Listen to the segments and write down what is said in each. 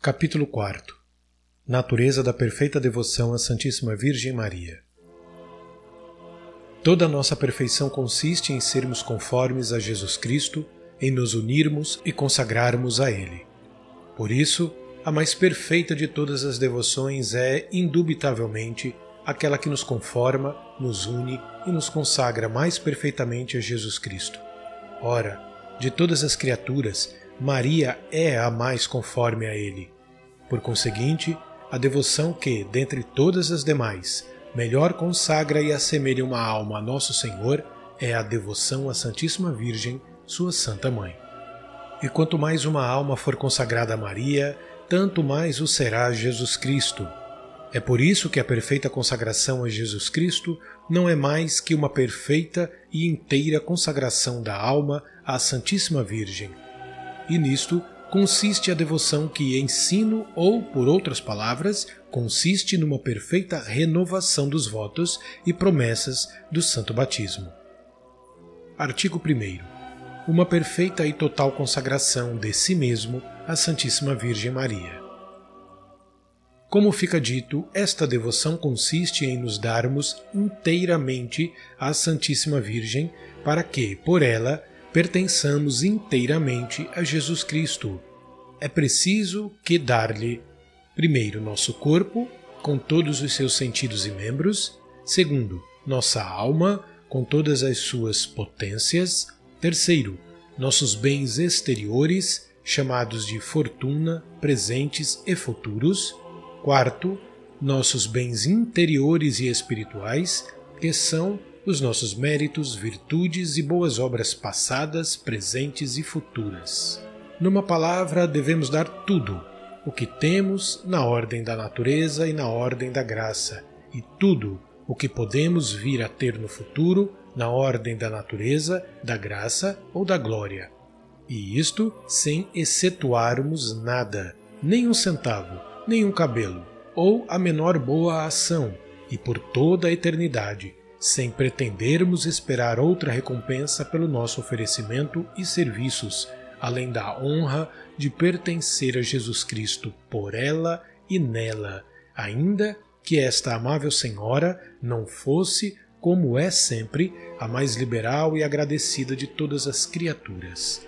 Capítulo 4. Natureza da perfeita devoção à Santíssima Virgem Maria. Toda a nossa perfeição consiste em sermos conformes a Jesus Cristo, em nos unirmos e consagrarmos a Ele. Por isso, a mais perfeita de todas as devoções é, indubitavelmente, aquela que nos conforma, nos une e nos consagra mais perfeitamente a Jesus Cristo. Ora, de todas as criaturas, Maria é a mais conforme a Ele. Por conseguinte, a devoção que, dentre todas as demais, melhor consagra e assemelha uma alma a Nosso Senhor é a devoção à Santíssima Virgem, sua Santa Mãe. E quanto mais uma alma for consagrada a Maria, tanto mais o será Jesus Cristo. É por isso que a perfeita consagração a Jesus Cristo não é mais que uma perfeita e inteira consagração da alma à Santíssima Virgem. E nisto consiste a devoção que ensino, ou, por outras palavras, consiste numa perfeita renovação dos votos e promessas do Santo Batismo. Artigo 1º. Uma perfeita e total consagração de si mesmo à Santíssima Virgem Maria. Como fica dito, esta devoção consiste em nos darmos inteiramente à Santíssima Virgem, para que, por ela, pertençamos inteiramente a Jesus Cristo. É preciso que dar-lhe, primeiro, nosso corpo, com todos os seus sentidos e membros, segundo, nossa alma, com todas as suas potências, terceiro, nossos bens exteriores, chamados de fortuna, presentes e futuros, quarto, nossos bens interiores e espirituais, que são os nossos méritos, virtudes e boas obras passadas, presentes e futuras. Numa palavra, devemos dar tudo, o que temos na ordem da natureza e na ordem da graça, e tudo o que podemos vir a ter no futuro na ordem da natureza, da graça ou da glória. E isto sem excetuarmos nada, nem um centavo, nem um cabelo, ou a menor boa ação, e por toda a eternidade, sem pretendermos esperar outra recompensa pelo nosso oferecimento e serviços, além da honra de pertencer a Jesus Cristo por ela e nela, ainda que esta amável Senhora não fosse, como é sempre, a mais liberal e agradecida de todas as criaturas.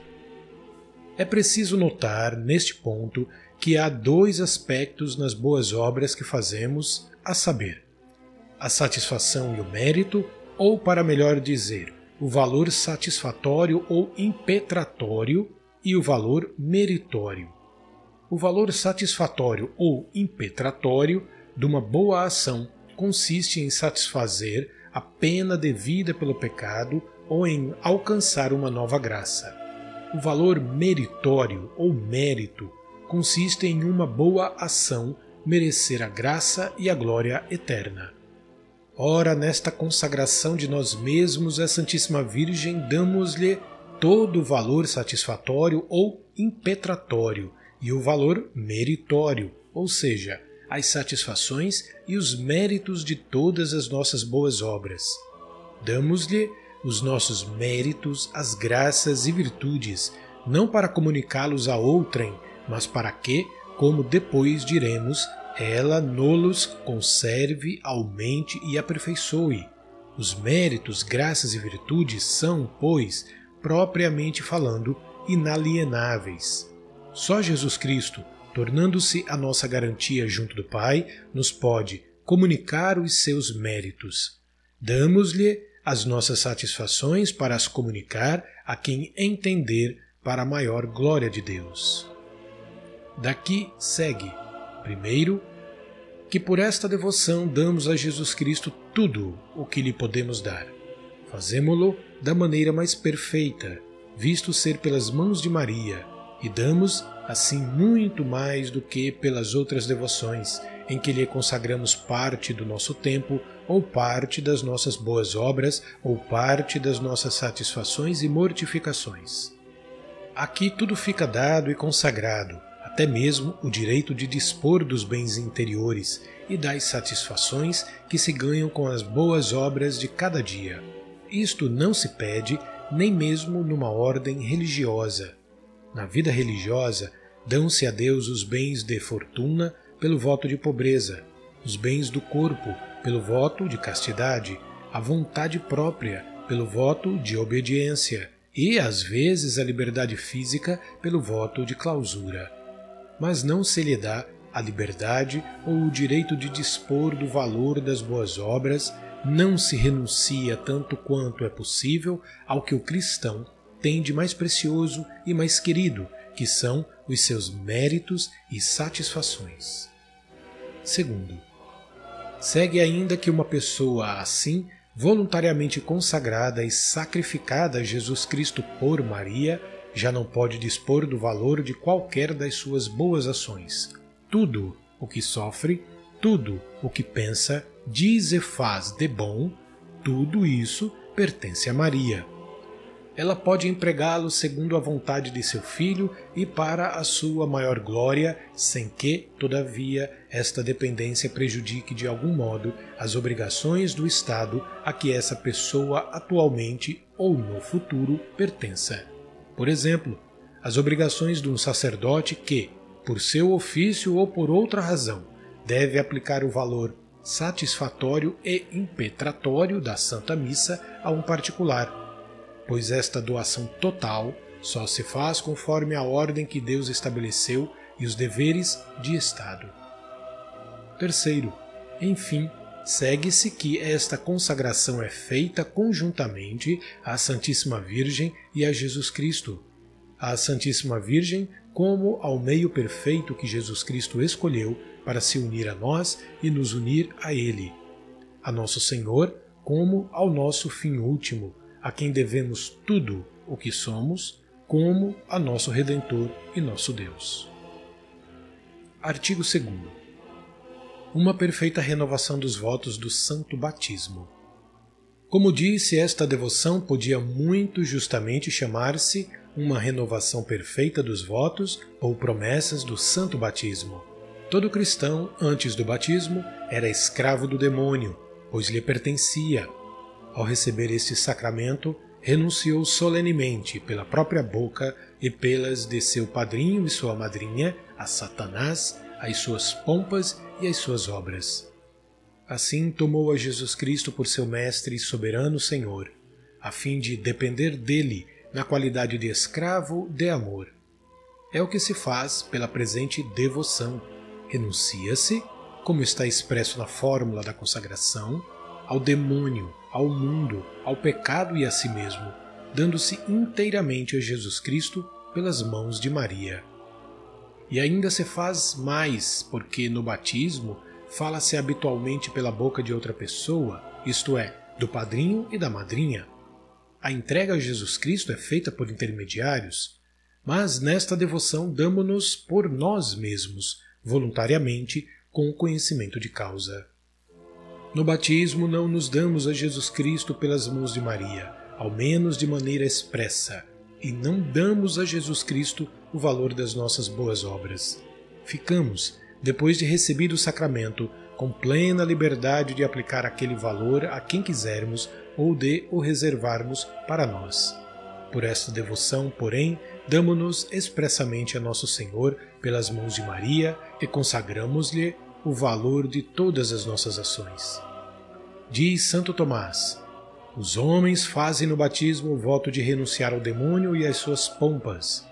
É preciso notar, neste ponto, que há dois aspectos nas boas obras que fazemos, a saber, a satisfação e o mérito, ou, para melhor dizer, o valor satisfatório ou impetratório e o valor meritório. O valor satisfatório ou impetratório de uma boa ação consiste em satisfazer a pena devida pelo pecado ou em alcançar uma nova graça. O valor meritório ou mérito consiste em uma boa ação merecer a graça e a glória eterna. Ora, nesta consagração de nós mesmos à Santíssima Virgem, damos-lhe todo o valor satisfatório ou impetratório e o valor meritório, ou seja, as satisfações e os méritos de todas as nossas boas obras. Damos-lhe os nossos méritos, as graças e virtudes, não para comunicá-los a outrem, mas para que, como depois diremos, ela nos conserve, aumente e aperfeiçoe. Os méritos, graças e virtudes são, pois, propriamente falando, inalienáveis. Só Jesus Cristo, tornando-se a nossa garantia junto do Pai, nos pode comunicar os seus méritos. Damos-lhe as nossas satisfações para as comunicar a quem entender para a maior glória de Deus. Daqui segue, primeiro, que por esta devoção damos a Jesus Cristo tudo o que lhe podemos dar. Fazemo-lo da maneira mais perfeita, visto ser pelas mãos de Maria, e damos assim muito mais do que pelas outras devoções, em que lhe consagramos parte do nosso tempo, ou parte das nossas boas obras, ou parte das nossas satisfações e mortificações. Aqui tudo fica dado e consagrado, até mesmo o direito de dispor dos bens interiores e das satisfações que se ganham com as boas obras de cada dia. Isto não se pede nem mesmo numa ordem religiosa. Na vida religiosa, Dão-se a Deus os bens de fortuna pelo voto de pobreza, os bens do corpo pelo voto de castidade, a vontade própria pelo voto de obediência e, às vezes, a liberdade física pelo voto de clausura. Mas não se lhe dá a liberdade ou o direito de dispor do valor das boas obras, não se renuncia tanto quanto é possível ao que o cristão tem de mais precioso e mais querido, que são os seus méritos e satisfações. Segundo, segue ainda que uma pessoa assim, voluntariamente consagrada e sacrificada a Jesus Cristo por Maria, já não pode dispor do valor de qualquer das suas boas ações. Tudo o que sofre, tudo o que pensa, diz e faz de bom, tudo isso pertence a Maria. Ela pode empregá-lo segundo a vontade de seu filho e para a sua maior glória, sem que, todavia, esta dependência prejudique de algum modo as obrigações do Estado a que essa pessoa atualmente ou no futuro pertença. Por exemplo, as obrigações de um sacerdote que, por seu ofício ou por outra razão, deve aplicar o valor satisfatório e impetratório da Santa Missa a um particular, pois esta doação total só se faz conforme a ordem que Deus estabeleceu e os deveres de Estado. Terceiro, enfim, segue-se que esta consagração é feita conjuntamente à Santíssima Virgem e a Jesus Cristo. À Santíssima Virgem como ao meio perfeito que Jesus Cristo escolheu para se unir a nós e nos unir a Ele. A Nosso Senhor como ao nosso fim último, a quem devemos tudo o que somos, como a nosso Redentor e nosso Deus. Artigo 2º. Uma perfeita renovação dos votos do Santo Batismo. Como disse, esta devoção podia muito justamente chamar-se uma renovação perfeita dos votos ou promessas do Santo Batismo. Todo cristão, antes do batismo, era escravo do demônio, pois lhe pertencia. Ao receber este sacramento, renunciou solenemente pela própria boca e pelas de seu padrinho e sua madrinha a Satanás, às suas pompas e às suas obras. Assim tomou a Jesus Cristo por seu mestre e soberano Senhor, a fim de depender dele na qualidade de escravo de amor. É o que se faz pela presente devoção. Renuncia-se, como está expresso na fórmula da consagração, ao demônio, ao mundo, ao pecado e a si mesmo, dando-se inteiramente a Jesus Cristo pelas mãos de Maria. E ainda se faz mais, porque no batismo fala-se habitualmente pela boca de outra pessoa, isto é, do padrinho e da madrinha. A entrega a Jesus Cristo é feita por intermediários, mas nesta devoção damo-nos por nós mesmos, voluntariamente, com o conhecimento de causa. No batismo não nos damos a Jesus Cristo pelas mãos de Maria, ao menos de maneira expressa, e não damos a Jesus Cristo o valor das nossas boas obras. Ficamos, depois de recebido o sacramento, com plena liberdade de aplicar aquele valor a quem quisermos ou de o reservarmos para nós. Por esta devoção, porém, damo-nos expressamente a Nosso Senhor pelas mãos de Maria e consagramos-lhe o valor de todas as nossas ações. Diz Santo Tomás: os homens fazem no batismo o voto de renunciar ao demônio e às suas pompas.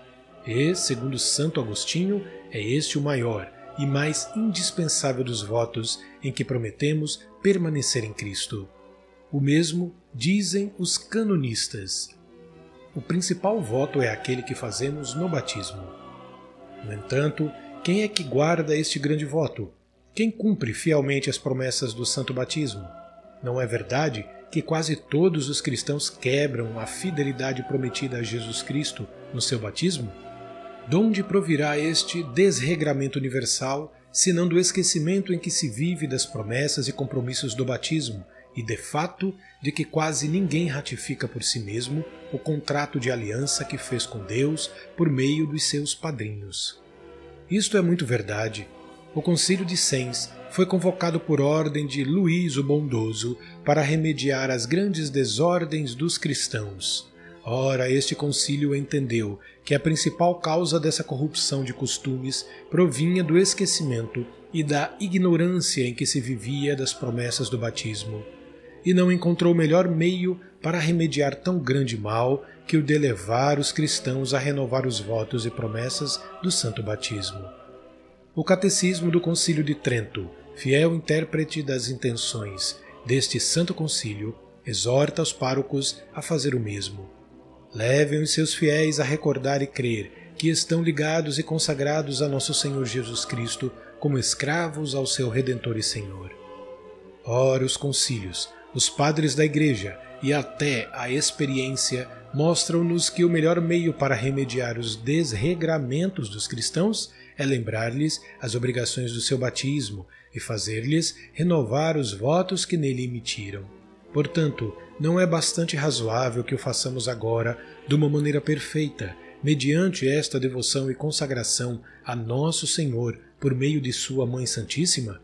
E, segundo Santo Agostinho, é este o maior e mais indispensável dos votos em que prometemos permanecer em Cristo. O mesmo dizem os canonistas. O principal voto é aquele que fazemos no batismo. No entanto, quem é que guarda este grande voto? Quem cumpre fielmente as promessas do Santo Batismo? Não é verdade que quase todos os cristãos quebram a fidelidade prometida a Jesus Cristo no seu batismo? De onde provirá este desregramento universal, senão do esquecimento em que se vive das promessas e compromissos do batismo, e de fato de que quase ninguém ratifica por si mesmo o contrato de aliança que fez com Deus por meio dos seus padrinhos? Isto é muito verdade. O Concílio de Sens foi convocado por ordem de Luís o Bondoso para remediar as grandes desordens dos cristãos. Ora, este concílio entendeu que a principal causa dessa corrupção de costumes provinha do esquecimento e da ignorância em que se vivia das promessas do batismo, e não encontrou melhor meio para remediar tão grande mal que o de levar os cristãos a renovar os votos e promessas do santo batismo. O Catecismo do Concílio de Trento, fiel intérprete das intenções deste santo concílio, exorta os párocos a fazer o mesmo. Levem os seus fiéis a recordar e crer que estão ligados e consagrados a nosso Senhor Jesus Cristo como escravos ao seu Redentor e Senhor. Ora, os concílios, os padres da Igreja e até a experiência mostram-nos que o melhor meio para remediar os desregramentos dos cristãos é lembrar-lhes as obrigações do seu batismo e fazer-lhes renovar os votos que nele emitiram. Portanto, não é bastante razoável que o façamos agora de uma maneira perfeita, mediante esta devoção e consagração a Nosso Senhor por meio de sua Mãe Santíssima?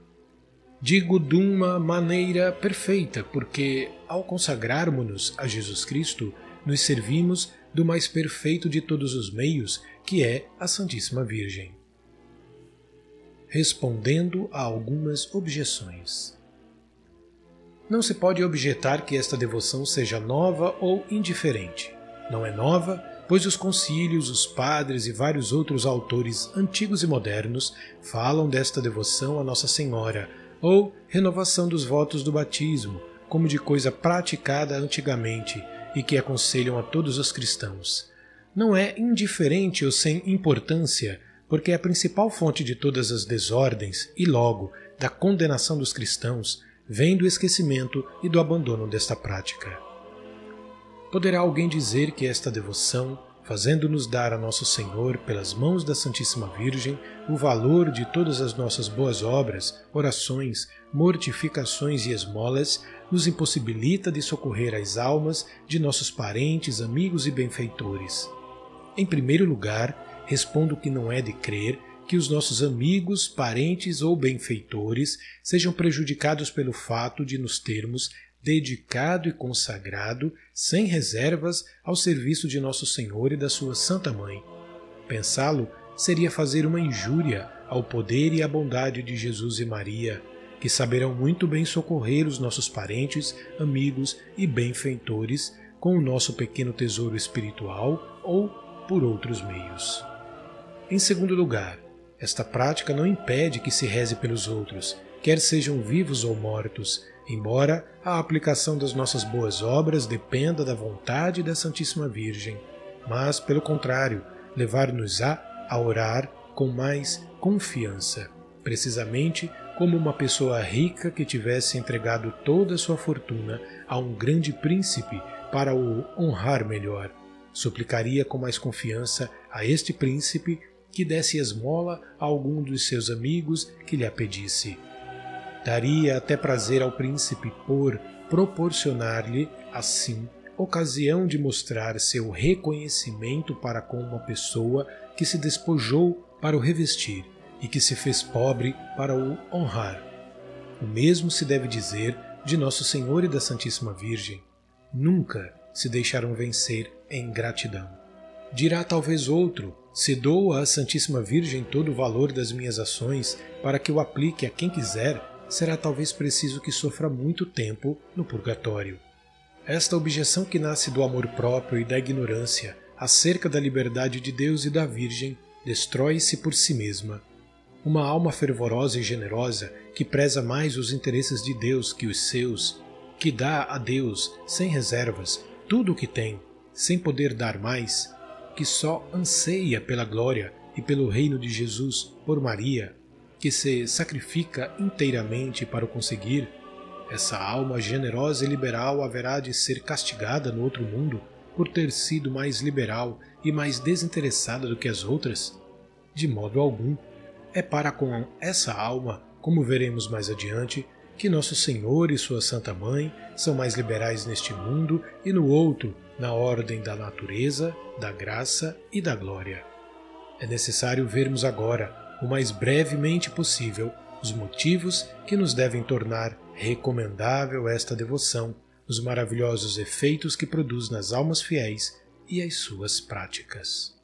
Digo de uma maneira perfeita, porque, ao consagrarmos-nos a Jesus Cristo, nos servimos do mais perfeito de todos os meios, que é a Santíssima Virgem. Respondendo a algumas objeções. Não se pode objetar que esta devoção seja nova ou indiferente. Não é nova, pois os concílios, os padres e vários outros autores antigos e modernos falam desta devoção a Nossa Senhora, ou renovação dos votos do batismo, como de coisa praticada antigamente e que aconselham a todos os cristãos. Não é indiferente ou sem importância, porque é a principal fonte de todas as desordens e, logo, da condenação dos cristãos, vem do esquecimento e do abandono desta prática. Poderá alguém dizer que esta devoção, fazendo-nos dar a Nosso Senhor, pelas mãos da Santíssima Virgem, o valor de todas as nossas boas obras, orações, mortificações e esmolas, nos impossibilita de socorrer as almas de nossos parentes, amigos e benfeitores? Em primeiro lugar, respondo que não é de crer que os nossos amigos, parentes ou benfeitores sejam prejudicados pelo fato de nos termos dedicado e consagrado, sem reservas, ao serviço de Nosso Senhor e da sua Santa Mãe. Pensá-lo seria fazer uma injúria ao poder e à bondade de Jesus e Maria, que saberão muito bem socorrer os nossos parentes, amigos e benfeitores com o nosso pequeno tesouro espiritual ou por outros meios. Em segundo lugar, esta prática não impede que se reze pelos outros, quer sejam vivos ou mortos, embora a aplicação das nossas boas obras dependa da vontade da Santíssima Virgem, mas, pelo contrário, levar-nos-á a orar com mais confiança, precisamente como uma pessoa rica que tivesse entregado toda a sua fortuna a um grande príncipe para o honrar melhor. Suplicaria com mais confiança a este príncipe que desse esmola a algum dos seus amigos que lhe a pedisse. Daria até prazer ao príncipe por proporcionar-lhe, assim, ocasião de mostrar seu reconhecimento para com uma pessoa que se despojou para o revestir e que se fez pobre para o honrar. O mesmo se deve dizer de Nosso Senhor e da Santíssima Virgem. Nunca se deixaram vencer em gratidão. Dirá talvez outro: se dou à Santíssima Virgem todo o valor das minhas ações para que o aplique a quem quiser, será talvez preciso que sofra muito tempo no purgatório. Esta objeção, que nasce do amor próprio e da ignorância acerca da liberdade de Deus e da Virgem, destrói-se por si mesma. Uma alma fervorosa e generosa, que preza mais os interesses de Deus que os seus, que dá a Deus, sem reservas, tudo o que tem, sem poder dar mais, que só anseia pela glória e pelo reino de Jesus por Maria, que se sacrifica inteiramente para o conseguir, essa alma generosa e liberal haverá de ser castigada no outro mundo por ter sido mais liberal e mais desinteressada do que as outras? De modo algum. É para com essa alma, como veremos mais adiante, que Nosso Senhor e sua Santa Mãe são mais liberais neste mundo e no outro, na ordem da natureza, da graça e da glória. É necessário vermos agora, o mais brevemente possível, os motivos que nos devem tornar recomendável esta devoção, os maravilhosos efeitos que produz nas almas fiéis e as suas práticas.